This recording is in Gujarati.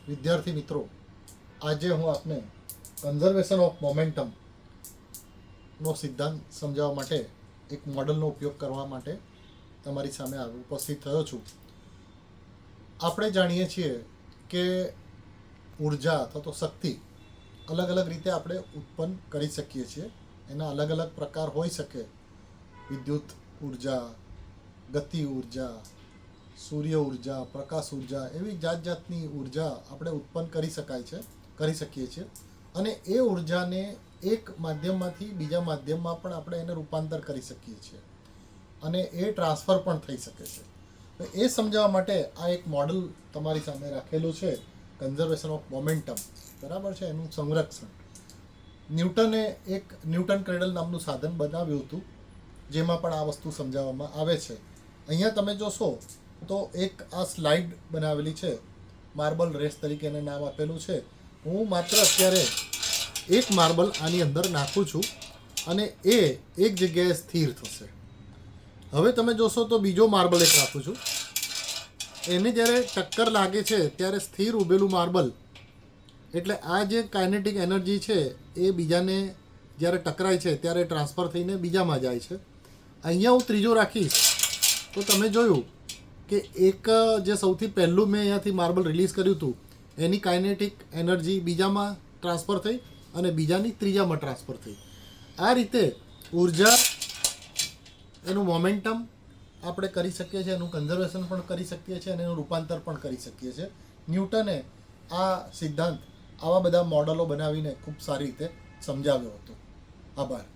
વિદ્યાર્થી મિત્રો, આજે હું આપને કન્ઝર્વેશન ઓફ મોમેન્ટમનો સિદ્ધાંત સમજાવવા માટે એક મોડલનો ઉપયોગ કરવા માટે તમારી સામે ઉપસ્થિત થયો છું. આપણે જાણીએ છીએ કે ઉર્જા અથવા તો શક્તિ અલગ અલગ રીતે આપણે ઉત્પન્ન કરી શકીએ છીએ. એના અલગ અલગ પ્રકાર હોઈ શકે. વિદ્યુત ઉર્જા, ગતિ ઉર્જા, સૂર્ય ઉર્જા, પ્રકાશ ઉર્જા, એવી જાત જાતની ઉર્જા આપણે ઉત્પન્ન કરી શકીએ છીએ. અને એ ઉર્જાને એક માધ્યમમાંથી બીજા માધ્યમમાં પણ આપણે એને રૂપાંતર કરી શકીએ છીએ અને એ ટ્રાન્સફર પણ થઈ શકે છે. તો એ સમજાવવા માટે આ એક મોડલ તમારી સામે રાખેલું છે, કન્ઝર્વેશન ઓફ મોમેન્ટમ. બરાબર છે. એનું સંરક્ષણ ન્યૂટને એક ન્યૂટન ક્રેડલ નામનું સાધન બનાવ્યું હતું, જેમાં પણ આ વસ્તુ સમજાવવામાં આવે છે. અહીંયા તમે જોશો તો એક આ સ્લાઇડ બનાવેલી છે, માર્બલ રેસ તરીકે એને નામ આપેલું છે. હું માત્ર અત્યારે એક માર્બલ આની અંદર નાખું છું અને એ એક જગ્યાએ સ્થિર થશે. હવે તમે જોશો તો બીજો માર્બલ એક રાખું છું. એને જ્યારે ટક્કર લાગે છે ત્યારે સ્થિર ઊભેલું માર્બલ, એટલે આ જે કાઇનેટિક એનર્જી છે એ બીજાને જ્યારે ટકરાય છે ત્યારે ટ્રાન્સફર થઈને બીજામાં જાય છે. અહીંયા હું ત્રીજો રાખીશ તો તમે જોયું કે એક જે સૌથી પહેલું મેં અહીંયાથી માર્બલ રિલીઝ કર્યું હતું એની કાઇનેટિક એનર્જી બીજામાં ટ્રાન્સફર થઈ અને બીજાની ત્રીજામાં ટ્રાન્સફર થઈ. આ રીતે ઉર્જા, એનું મોમેન્ટમ આપણે કરી શકીએ છીએ, એનું કન્ઝર્વેશન પણ કરી શકીએ છીએ અને એનું રૂપાંતર પણ કરી શકીએ છીએ. ન્યૂટને આ સિદ્ધાંત આવા બધા મોડલો બનાવીને ખૂબ સારી રીતે સમજાવ્યો હતો. આભાર.